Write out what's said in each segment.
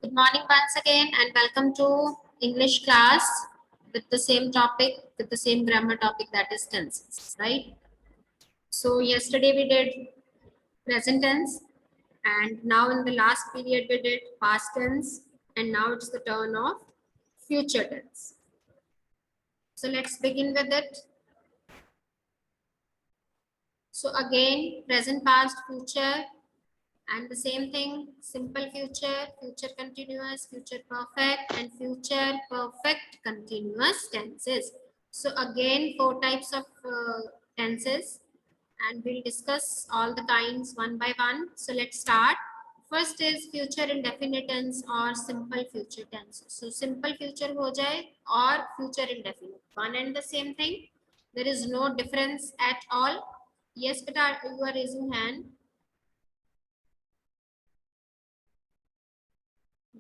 Good morning once again and welcome to English class with the same topic, with the same grammar topic, that is tenses, right? So yesterday we did present tense and now in the last period we did past tense and now it's the turn of future tense. So let's begin with it. So again, present, past, future, and the same thing, simple future, future continuous, future perfect, and future perfect continuous tenses. So again, 4 types of tenses, and we'll discuss all the kinds one by one. So let's start. First is future indefinite tense or simple future tense. So simple future ho jaye or future indefinite, one and the same thing. There is no difference at all. Yes, but you are raising hand.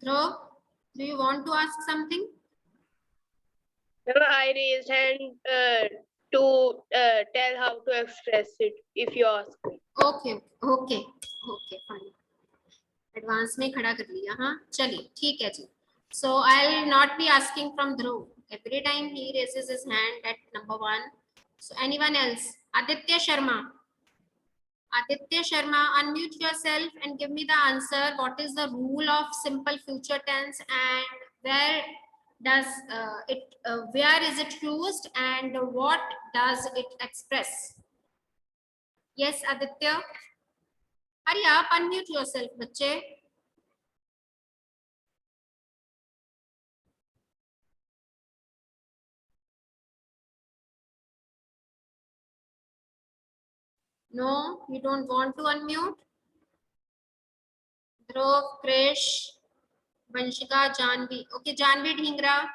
Dhruv, do you want to ask something? I raised hand to tell how to express it if you ask me. Okay, fine. Advance में खड़ा कर लिया हाँ चलिए ठीक है जी. So I'll not be asking from Dhruv. Every time he raises his hand at number 1. So anyone else? Aditya Sharma. Aditya Sharma, unmute yourself and give me the answer. What is the rule of simple future tense and where does where is it used and what does it express? Yes, Aditya. Hurry up, unmute yourself, बच्चे. No, you don't want to unmute. Dhruv, Krish, Vanshika, Janvi. Okay, Janvi Dhingra.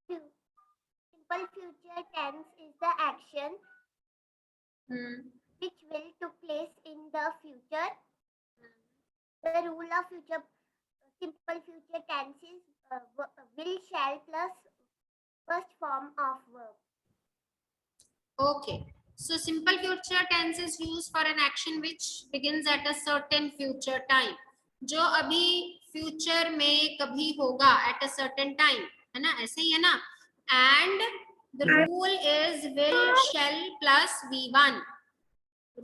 Simple future tense is the action which will took place in the future. The rule of simple future tense is will, shall plus first form of verb. Okay. So simple future tense is used for an action which begins at a certain future time. जो अभी future में कभी होगा at a certain time, है ना? ऐसे ही है ना? And the rule is will, shall plus V1.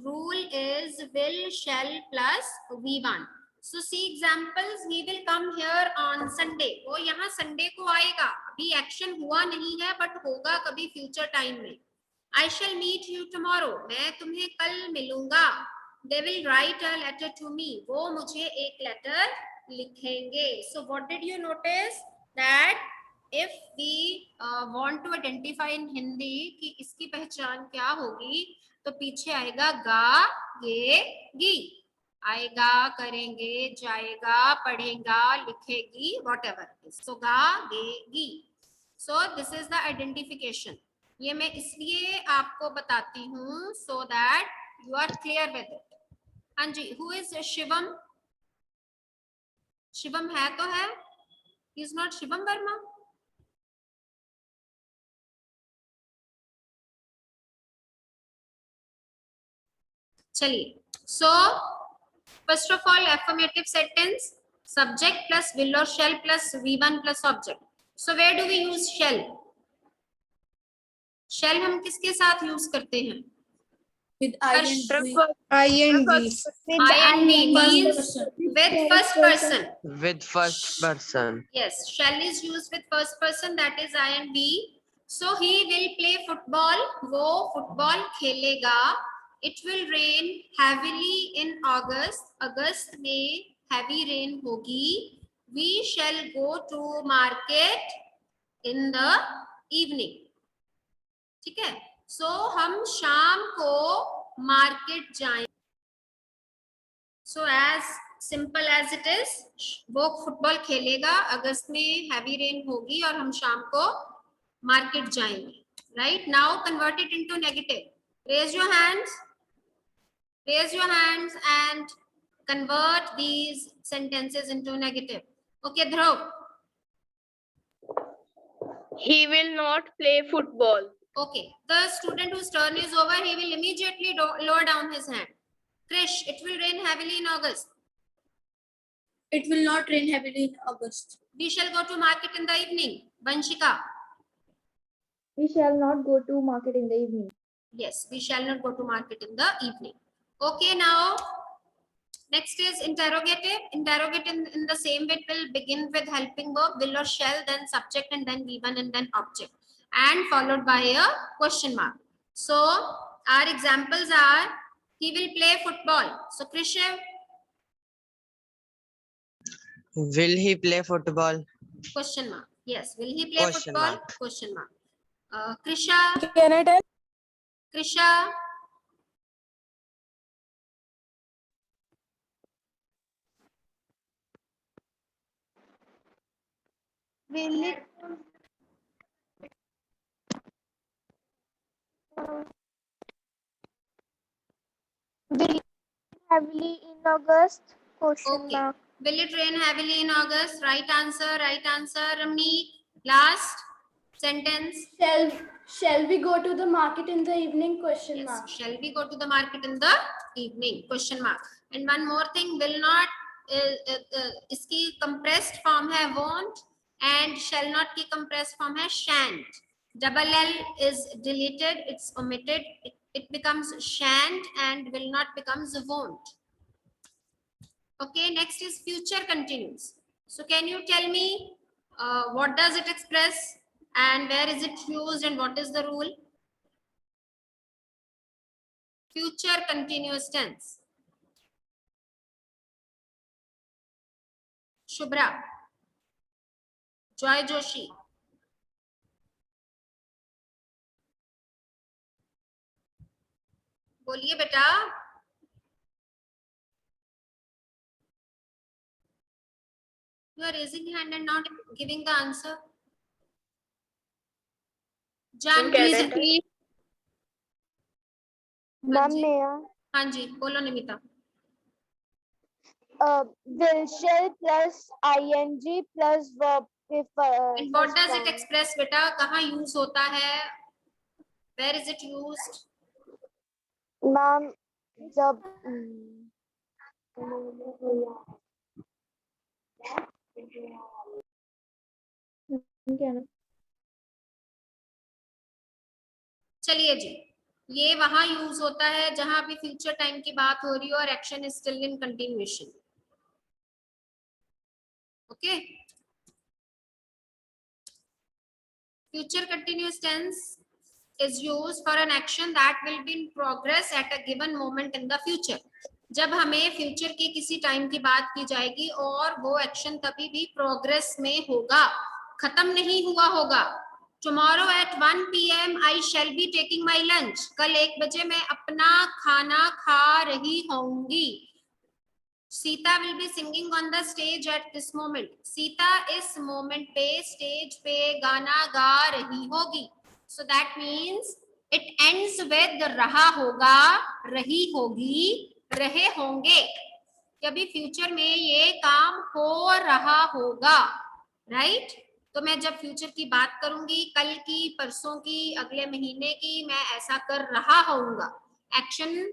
Rule is will, shall plus V1. So see examples. He will come here on Sunday. वो यहाँ Sunday को आएगा. अभी action हुआ नहीं है but होगा कभी future time में. I shall meet you tomorrow. मैं तुम्हें कल मिलूंगा. They will write a letter to me. वो मुझे एक letter लिखेंगे. So what did you notice? That if we want to identify in Hindi कि इसकी पहचान क्या होगी, तो पीछे आएगा गा, गे, गी. आएगा, करेंगे, जाएगा, पढ़ेगा, लिखेगी, whatever it is. So गा, गे, गी. So this is the identification. ये मैं इसलिए आपको बताती हूँ so that you are clear with it. हाँ जी, who is शिवम? शिवम है तो है. He is not Shivam Verma. चलिए. So first of all, affirmative sentence, subject plus will or shall plus V1 plus object. So where do we use shall? Shall हम किसके साथ use करते हैं? With I and V. I and V. means with first person. With first person. Yes, shall is used with first person, that is I and V. So he will play football. वो football खेलेगा. It will rain heavily in August. अगस्त में heavy rain होगी. We shall go to market in the evening. ठीक है. So हम शाम को market जाएं. So as simple as it is, वो फुटबॉल खेलेगा, अगस्त में हैवी रेन होगी और हम शाम को मार्केट जाएंगे. Right now convert it into negative. Raise your hands. Raise your hands and convert these sentences into negative. Okay, Dhruv. He will not play football. Okay, the student whose turn is over, he will immediately lower down his hand. Krish, it will rain heavily in August. It will not rain heavily in August. We shall go to market in the evening. Vanshika. We shall not go to market in the evening. Yes, we shall not go to market in the evening. Okay, now next is interrogative. Interrogative in the same way, it will begin with helping verb, will or shall, then subject, and then V1, and then object, and followed by a question mark. So our examples are, he will play football. So Krisha, Will he play football? question mark. Yes, will he play Question football? mark. Question mark. Krisha, Can I tell? Krisha, Will it will heavily in August? Question okay. mark. Will it rain heavily in August? Right answer, right answer. Ramni, last sentence. Shall we go to the market in the evening? Question Yes. mark. Shall we go to the market in the evening? Question mark. And one more thing, will not, इसकी compressed form है won't, and shall not की compressed form है shan't. Double L is deleted, it's omitted. It becomes shan't, and will not becomes won't. Okay, next is future continuous. So can you tell me what does it express, and where is it used, and what is the rule? Future continuous tense. Shubhra. Joy Joshi. बोलिए बेटा. You are raising hand and not giving the answer. जान please. Ma'am, may हाँ जी, बोलो Nimita. will shall plus ing plus verb if And what does it express बेटा? कहाँ use होता है? Where is it used? Ma'am, जब चलिए जी, ये वहां यूज होता है जहां भी फ्यूचर टाइम की बात हो रही हो और action is still in continuation. Okay, future continuous tense is used for an action that will be in progress at a given moment in the future. जब हमें फ्यूचर की किसी टाइम की बात की जाएगी और वो एक्शन तभी भी प्रोग्रेस में होगा, खत्म नहीं हुआ होगा. Tomorrow at 1 PM I shall be taking my lunch. कल 1 बजे मैं अपना खाना खा रही होंगी. Sita will be singing on the stage at this moment. Sita इस मोमेंट पे स्टेज पे गाना गा रही होगी. So that means it ends with रहा होगा, रही होगी, रहे होंगे. कभी फ्यूचर में ये काम हो रहा होगा, राइट? तो मैं जब फ्यूचर की बात करूंगी, कल की, परसों की, अगले महीने की, मैं ऐसा कर रहा होऊंगा. Action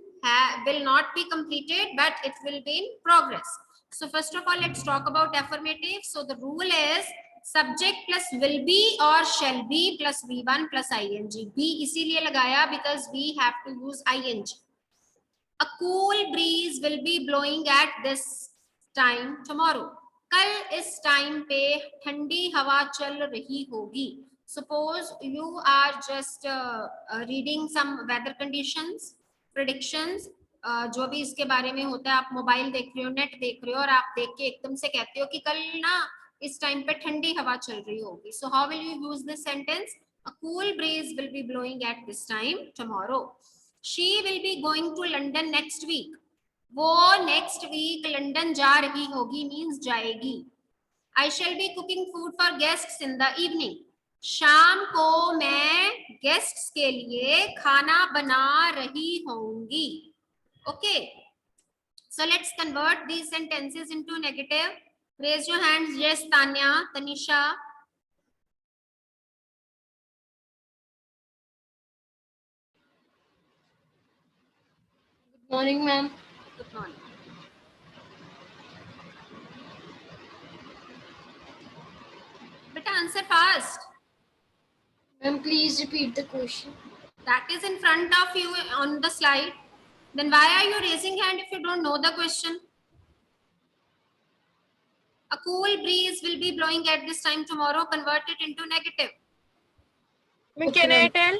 will not be completed, but it will be in progress. So first of all, let's talk about affirmative. So the rule is subject plus will be or shall be plus V1 plus ing. B इसीलिए लगाया because we have to use ing. A cool breeze will be blowing at this time tomorrow. कल इस time पे ठंडी हवा चल रही होगी. Suppose you are just reading some weather conditions, predictions, जो भी इसके बारे में होता है. आप मोबाइल देख रहे हो, नेट देख रहे हो, और आप देख के एकदम से कहते हो कि कल ना इस टाइम पे ठंडी हवा चल रही होगी. So how will you use this sentence? A cool breeze will be blowing at this time tomorrow. She will be going to London next week. वो नेक्स्ट वीक लंदन जा रही होगी मींस जाएगी. I shall be cooking food for guests in the evening. शाम को मैं guests के लिए खाना बना रही होंगी. Okay, so let's convert these sentences into negative. Raise your hands. Yes, Tanya, Tanisha. Good morning, ma'am. on. Beta, answer fast. Ma'am, please repeat the question. That is in front of you on the slide. Then why are you raising hand if you don't know the question? A cool breeze will be blowing at this time tomorrow. Convert it into negative. Can I tell?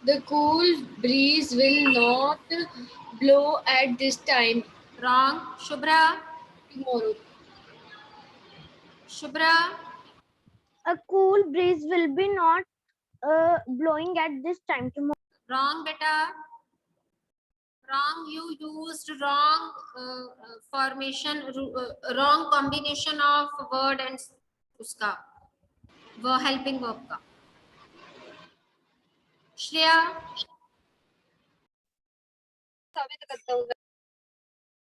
The cool breeze will not blow at this time Wrong. Shubhra. tomorrow. Shubhra. A cool breeze will be not blowing at this time tomorrow. Wrong, beta. Wrong. You used wrong formation, wrong combination of word and uska. वो helping verb का. Shreya.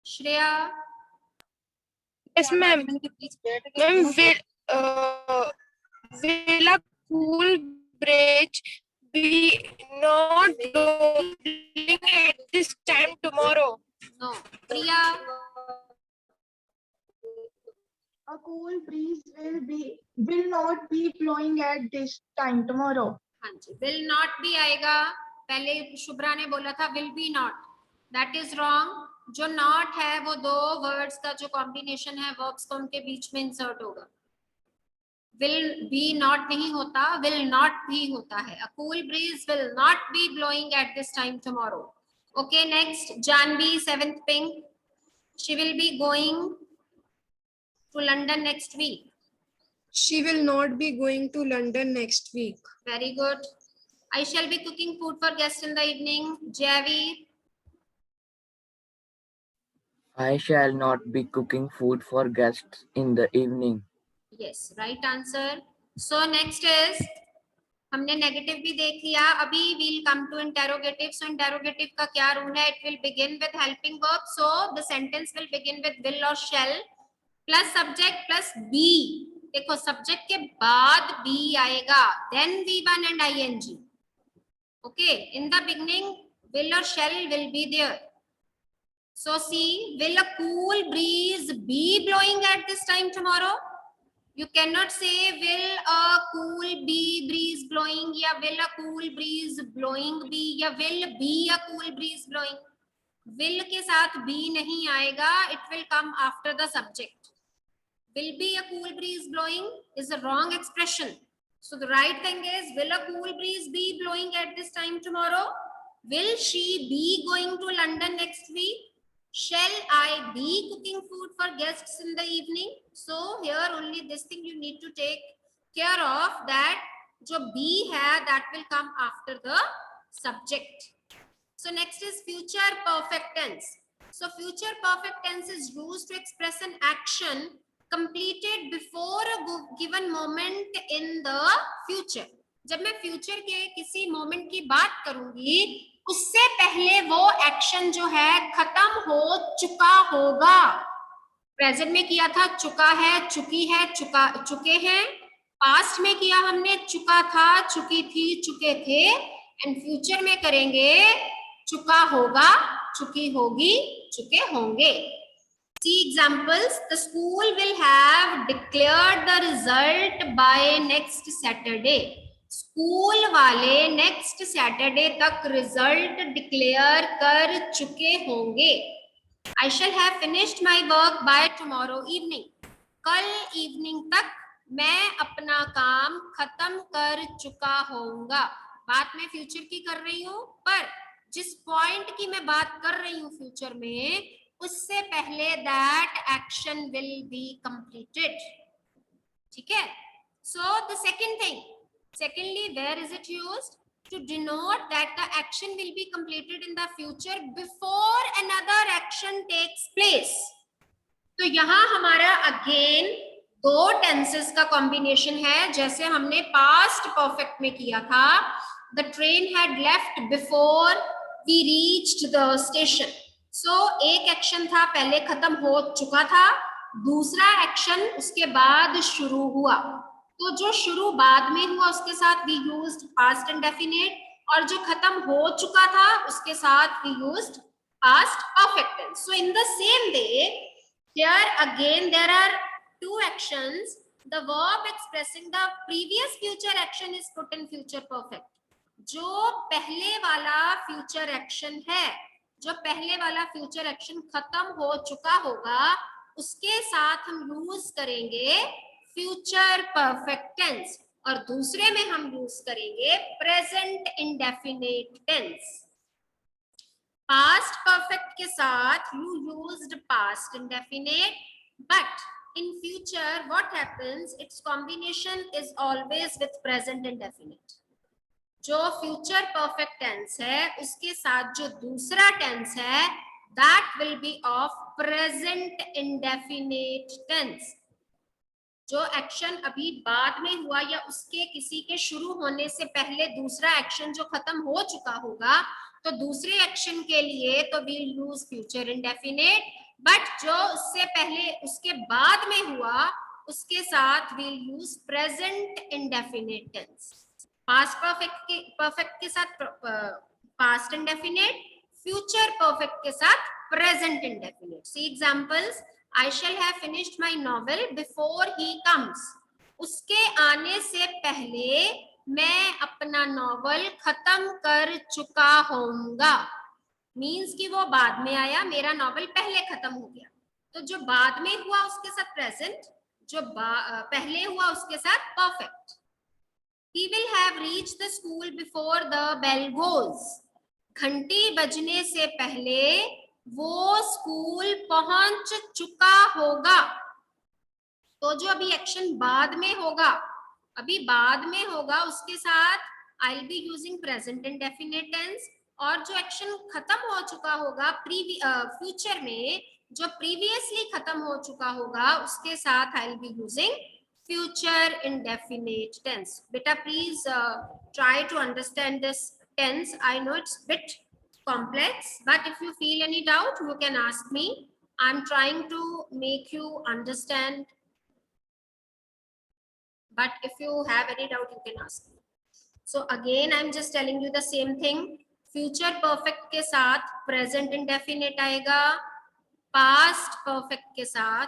Shreya. Yes, ma'am. Ma'am, will a cool breeze be not blowing at this time tomorrow? No. Priya. A cool breeze will not be blowing at this time tomorrow. हाँ जी. Will not be आएगा. पहले शुभ्रा ने बोला था will be not. That is wrong. जो not है वो दो words का जो combination है verbs का उनके बीच में insert होगा. Will be not नहीं होता, will not भी होता है. A cool breeze will not be blowing at this time tomorrow. Okay, next, Janvi, 7th pink. She will be going to London next week. She will not be going to London next week. Very good. I shall be cooking food for guests in the evening. Javi. I shall not be cooking food for guests in the evening. Yes, right answer. So next is, हमने negative भी देख लिया. अभी we'll come to interrogative. So interrogative का क्या rule है? It will begin with helping verb. So the sentence will begin with will or shall plus subject plus be. देखो subject के बाद be आएगा. Then V1 and ing. Okay. In the beginning, will or shall will be there. So see, will a cool breeze be blowing at this time tomorrow? You cannot say will a cool breeze blowing या will a cool breeze blowing be या will be a cool breeze blowing. Will के साथ be नहीं आएगा. It will come after the subject. Will be a cool breeze blowing is a wrong expression. So the right thing is, will a cool breeze be blowing at this time tomorrow? Will she be going to London next week? Shall I be cooking food for guests in the evening? So here only this thing you need to take care of, that जो be है that will come after the subject. So next is future perfect tense. So future perfect tense is used to express an action completed before a given moment in the future. जब मैं future के किसी moment की बात करूंगी, उससे पहले वो एक्शन जो है खत्म हो चुका होगा. प्रेजेंट में किया था चुका है, चुकी है, चुके हैं. पास्ट में किया हमने चुका था, चुकी थी, चुके थे. एंड फ्यूचर में करेंगे चुका होगा, चुकी होगी, चुके होंगे. See examples. The school will have declared the result by next Saturday. School वाले नेक्स्ट सैटरडे तक रिजल्ट डिक्लेयर कर चुके होंगे. I shall have finished my work by tomorrow evening. कल इवनिंग तक मैं अपना काम खत्म कर चुका होऊंगा. बात मैं फ्यूचर की कर रही हूँ, पर जिस पॉइंट की मैं बात कर रही हूँ फ्यूचर में, उससे पहले that action will be completed. ठीक है. So the second thing. Secondly, where is it used? To denote that the action will be completed in the future before another action takes place. तो यहाँ हमारा again दो tenses का combination है, जैसे हमने past perfect में किया था. The train had left before we reached the station. So एक action था पहले खत्म हो चुका था, दूसरा action उसके बाद शुरू हुआ. तो जो शुरू बाद में हुआ उसके साथ we used past indefinite, और जो खत्म हो चुका था उसके साथ we used past perfect tense. So in the same way, here again there are two actions. The verb expressing the previous future action is put in future perfect. जो पहले वाला फ्यूचर एक्शन है, जो पहले वाला फ्यूचर एक्शन खत्म हो चुका होगा, उसके साथ हम यूज करेंगे फ्यूचर परफेक्ट टेंस, और दूसरे में हम यूज करेंगे present indefinite tense. Past perfect के साथ you used past indefinite, but in future what happens, its combination is always with present indefinite. जो फ्यूचर परफेक्ट टेंस है उसके साथ जो दूसरा टेंस है that will be of present indefinite tense. जो एक्शन अभी बाद में हुआ या उसके किसी के शुरू होने से पहले दूसरा एक्शन जो खत्म हो चुका होगा, तो दूसरे एक्शन के लिए तो we'll use future indefinite, but जो उससे पहले उसके बाद में हुआ उसके साथ we'll use present indefinite tense. Past perfect के साथ पास्ट इंडेफिनिट, फ्यूचर परफेक्ट के साथ present indefinite. See examples. I shall have finished my novel before he comes. उसके आने से पहले मैं अपना नॉवल खत्म कर चुका होऊंगा. मीन्स कि वो बाद में आया, मेरा नॉवल पहले खत्म हो गया. तो जो बाद में हुआ उसके साथ प्रेजेंट, जो पहले हुआ उसके साथ perfect. He will have reached the school before the bell goes. घंटी बजने से पहले वो स्कूल पहुंच चुका होगा. तो जो अभी एक्शन बाद में होगा, अभी बाद में होगा, उसके साथ I'll be using present indefinite tense, और जो एक्शन खत्म हो चुका होगा फ्यूचर में, जो प्रीवियसली खत्म हो चुका होगा, उसके साथ I'll be using future indefinite tense. Beta, please try to understand this tense. I know it's bit complex, but if you feel any doubt, you can ask me. I'm trying to make you understand, but if you have any doubt, you can ask me. So again, I'm just telling you the same thing. Future perfect के साथ present indefinite आएगा, past perfect के साथ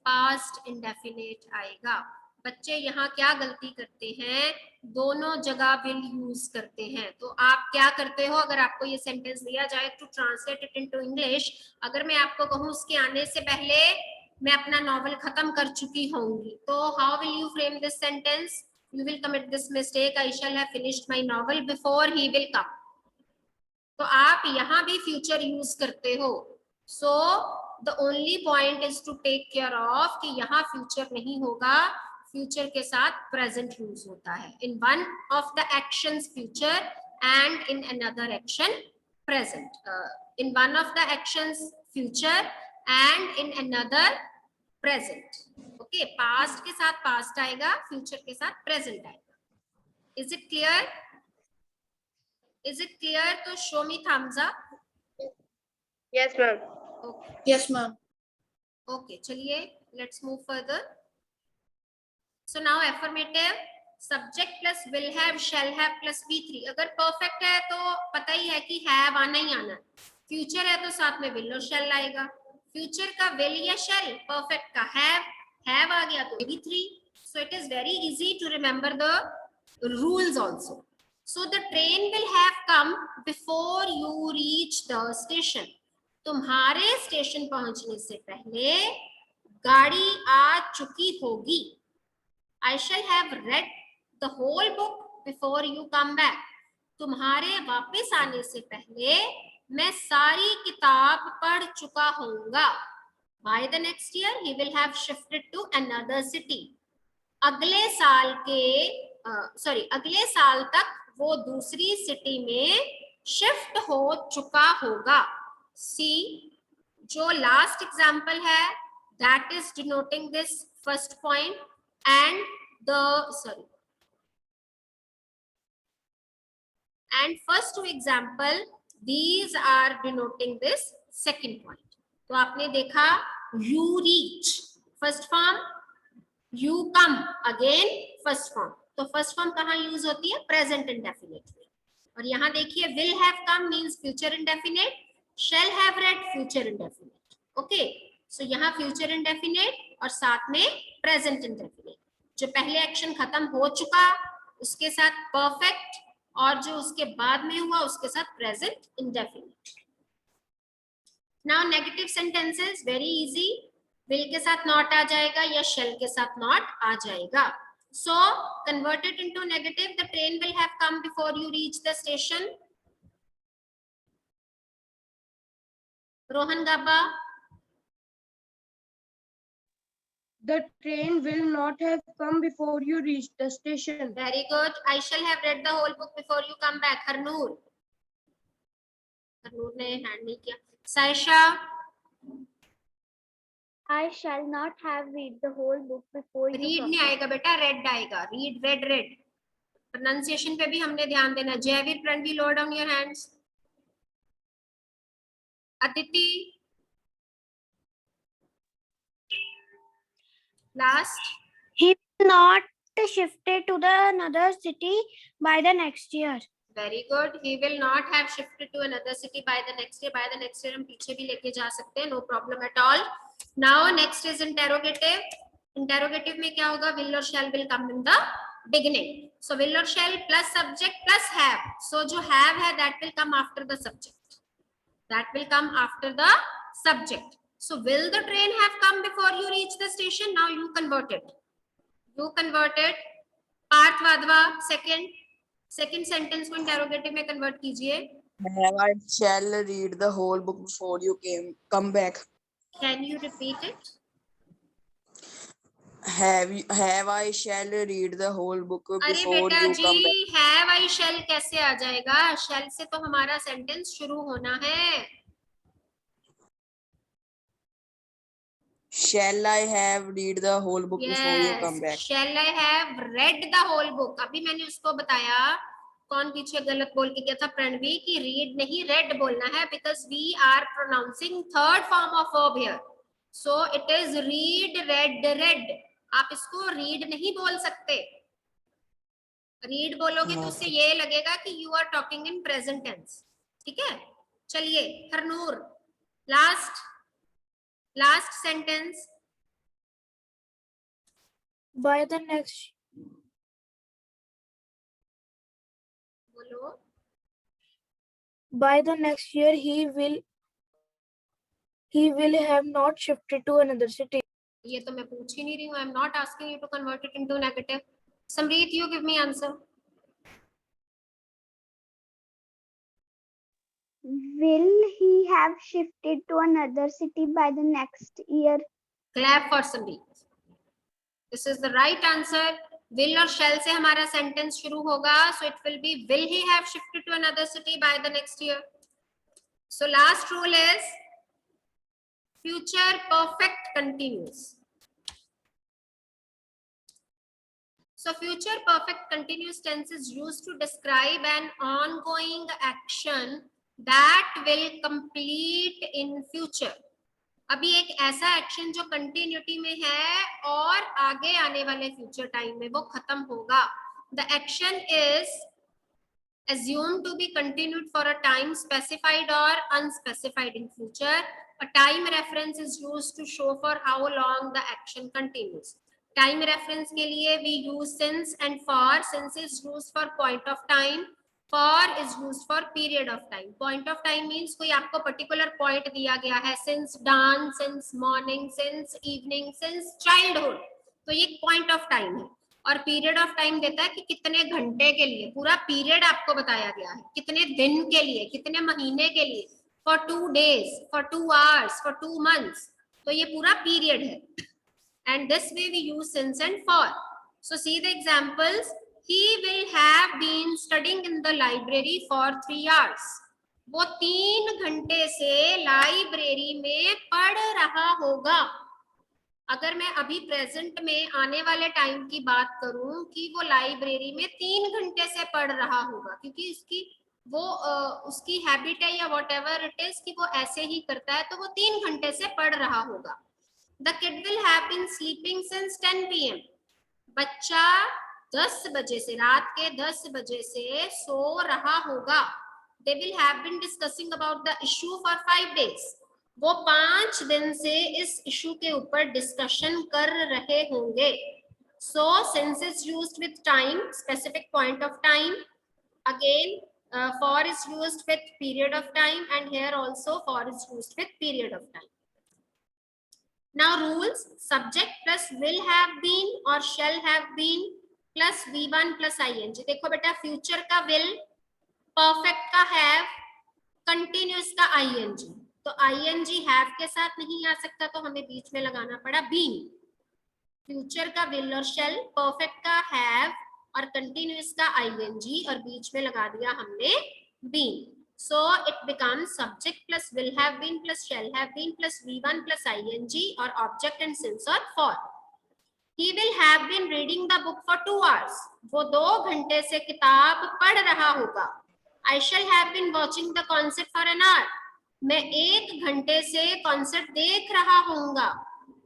past indefinite आएगा. बच्चे यहाँ क्या गलती करते हैं, दोनों जगह will यूज करते हैं. तो आप क्या करते हो, अगर आपको ये सेंटेंस दिया जाए to translate it into English, अगर मैं आपको कहूँ उसके आने से पहले मैं अपना नॉवल खत्म कर चुकी होंगी, तो how will you frame this sentence? You will commit this mistake. I shall have finished my novel before he will come. तो आप यहाँ भी फ्यूचर यूज करते हो. So the only point is to take care of कि यहाँ future नहीं होगा, फ्यूचर के साथ प्रेजेंट यूज होता है. In one of the actions future and in another action present. In one of the actions future and in another present. Okay, past के साथ past आएगा, फ्यूचर के साथ present आएगा. Is it clear? Is it clear? तो show me thumbs up. Yes, ma'am. Okay. Yes, ma'am. Okay, चलिए let's move further. So now affirmative, subject plus will have, shall have plus V3. अगर perfect है तो पता ही है कि have आना ही आना. Future है तो साथ में will और shall आएगा. Future का will या shall, perfect का have आ गया तो V3. So it is very easy to remember the rules also. So the train will have come before you reach the station. तुम्हारे स्टेशन पहुंचने से पहले गाड़ी आ चुकी होगी. I shall have read the whole book before you come back. तुम्हारे वापस आने से पहले मैं सारी किताब पढ़ चुका होऊंगा. By the next year, he will have shifted to another city. अगले साल तक वो दूसरी सिटी में शिफ्ट हो चुका होगा. See, जो last example है, that is denoting this first point, and first two example, these are denoting this second point. तो आपने देखा you reach first form, you come again first form. तो first form कहाँ यूज होती है, present indefinite में. और यहाँ देखिए will have come means future indefinite, shall have read future indefinite. Okay, so यहाँ future indefinite और साथ में present indefinite. जो पहले एक्शन खत्म हो चुका उसके साथ perfect और जो उसके बाद में हुआ उसके साथ present indefinite. Now negative sentences very easy. Will के साथ not आ जाएगा या shall के साथ not आ जाएगा. So convert it into negative. The train will have come before you reach the station. Rohan Gabba. The train will not have come before you reach the station. Very good. I shall have read the whole book before you come back. Harnoor. Harnoor ने hand नहीं किया. Saisha. I shall not have read the whole book before you Read come नहीं back. आएगा बेटा, read आएगा. Read, read, read. Pronunciation पे भी हमने ध्यान देना. Jaiveer, Pranavi, lower down your hands. Aditi. Last. He will not shifted to the another city by the next year. Very good. He will not have shifted to another city by the next year. By the next year हम पीछे भी लेके जा सकते हैं. No problem at all. Now next is interrogative. Interrogative में क्या होगा? Will or shall will come in the beginning. So will or shall plus subject plus have. So जो have है that will come after the subject. That will come after the subject. So will the train have come before you reach the station? Now you convert it. You convert it. Parth Vadva, second sentence को interrogative में convert कीजिए. Have I shall read the whole book before you come back. Can you repeat it? Have I shall read the whole book अरे before बेटा you come back. Ji, have I shall कैसे आ जाएगा? Shall से तो हमारा sentence शुरू होना है. Shall I have read the whole book before you come back. Shall I have read the whole book? अभी मैंने उसको बताया. कौन पीछे गलत बोल के क्या था? प्रणवी की read नहीं read बोलना है because we are pronouncing third form of verb here. So it is read, read, read. आप इसको read नहीं बोल सकते. Read बोलोगे तो उससे ये लगेगा कि you are talking in present tense. ठीक है? चलिए Harnoor, last sentence. By the next बोलो. by the next year he will have not shifted to another city. ये तो मैं पूछ ही नहीं रही हूँ. I'm not asking you to convert it into negative. Samrit, you give me answer. Will he have shifted to another city by the next year? Clap for Samrit. This is the right answer. Will और shall से हमारा sentence शुरू होगा. So it will be will he have shifted to another city by the next year. So last rule is future perfect continuous. So future perfect continuous tense is used to describe an ongoing action that will complete in future. अभी एक ऐसा action जो continuity में है और आगे आने वाले फ्यूचर टाइम में वो खत्म होगा. The action is assumed to be continued for a time specified or unspecified in future. A time reference is used to show for how long the action continues. Time reference के लिए we use since and for. Since is used for point of time. For is used for period of time. Point of time means कोई आपको particular point दिया गया है. Since dawn, since morning, since evening, since childhood. तो ये point of time है. और period of time देता है कि कितने घंटे के लिए. पूरा पीरियड आपको बताया गया है. कितने दिन के लिए, कितने महीने के लिए. For 2 days, for 2 hours, for 2 months. तो ये पूरा पीरियड है. And this way we use since and for. So see the examples. He will have been studying in the library for 3 hours. वो 3 घंटे से लाइब्रेरी में पढ़ रहा होगा. अगर मैं अभी प्रेजेंट में आने वाले टाइम की बात करूं कि वो लाइब्रेरी में 3 घंटे से पढ़ रहा होगा, क्योंकि उसकी हैबिट है या व्हाटएवर इट इज कि वो ऐसे ही करता है, तो वो 3 घंटे से पढ़ रहा होगा. The kid will have been sleeping since 10 PM. बच्चा 10 बजे से, रात के 10 बजे से सो रहा होगा. they will have been discussing about the issue for 5 days. वो 5 दिन से इस issue के ऊपर discussion कर रहे होंगे. So since it's used with time, specific point of time, again for is used with period of time, and here also for is used with period of time. Now rules: subject plus will have been or shall have been plus V1 plus ing. देखो बेटा, future का will, perfect का have, continuous का ing. तो ing have के साथ नहीं आ सकता, तो हमें बीच में लगाना पड़ा been. फ्यूचर का will और shall, perfect का have और continuous का ing, और बीच में लगा दिया हमने been. So it becomes subject plus will have been plus shall have been plus V1 plus ing or object and since or for. He will have been reading the book for 2 hours. वो 2 घंटे से किताब पढ़ रहा होगा. I shall have been watching the concert for an hour. मैं 1 घंटे से कॉन्सर्ट देख रहा होऊंगा.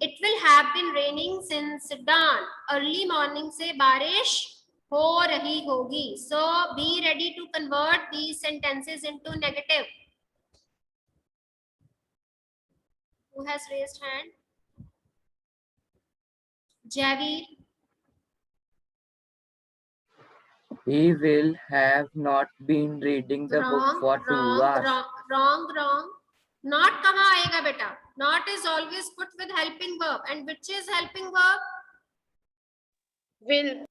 It will have been raining since dawn. Early morning से बारिश हो रही होगी. So be ready to convert these sentences into negative. Who has raised hand? Javeer. He will have not been reading the book for 2 hours. Wrong. Not कहाँ आएगा बेटा? Not is always put with helping verb, and which is helping verb? Will.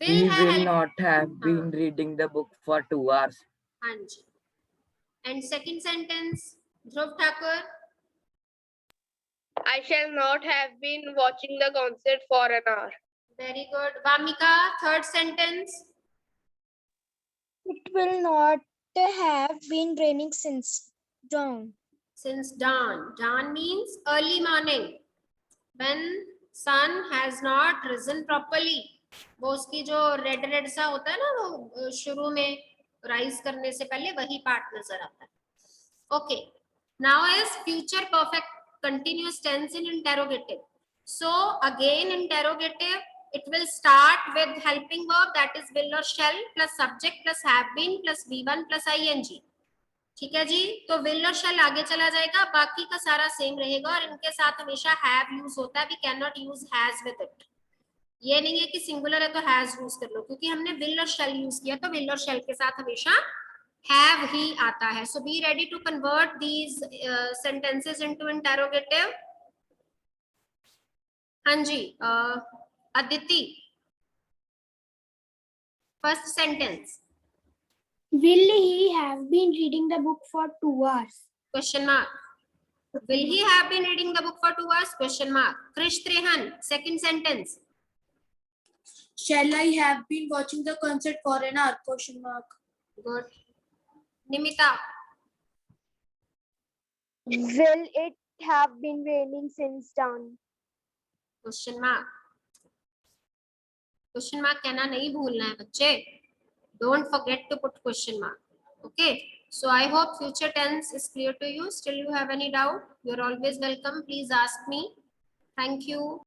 He will not have been reading the book for 2 hours. हाँ जी. And second sentence, Dhruv Thakur. I shall not have been watching the concert for an hour. Very good. Vamika, third sentence. It will not have been raining since dawn. Since dawn. Dawn means early morning. When sun has not risen properly. वो उसकी जो red सा होता है ना, वो शुरू में राइज करने से पहले वही पार्ट नजर आता है. Okay. Now is future perfect continuous tense in interrogative. So again interrogative, it will start with helping verb, that is will or shall plus subject plus have been plus V1 plus ing. ठीक है जी. तो will और shall आगे चला जाएगा, बाकी का सारा सेम रहेगा, और इनके साथ हमेशा have यूज होता है. We cannot use has with it. ये नहीं है कि सिंगुलर है तो has यूज कर लो, क्योंकि हमने will और shall यूज किया, तो will और shall के साथ हमेशा have ही आता है. So be ready to convert these sentences into interrogative. हाँ जी. Aditi, first sentence. Will he have been reading the book for 2 hours? Question mark. Will he have been reading the book for 2 hours? Question mark. Krish Trehan, second sentence. Shall I have been watching the concert for an hour? Question mark. Good. Nimita. Will it have been raining since dawn? Question mark. Question mark कहना नहीं भूलना है बच्चे. Don't forget to put question mark. Okay. So I hope future tense is clear to you. Still you have any doubt? You are always welcome. Please ask me. Thank you.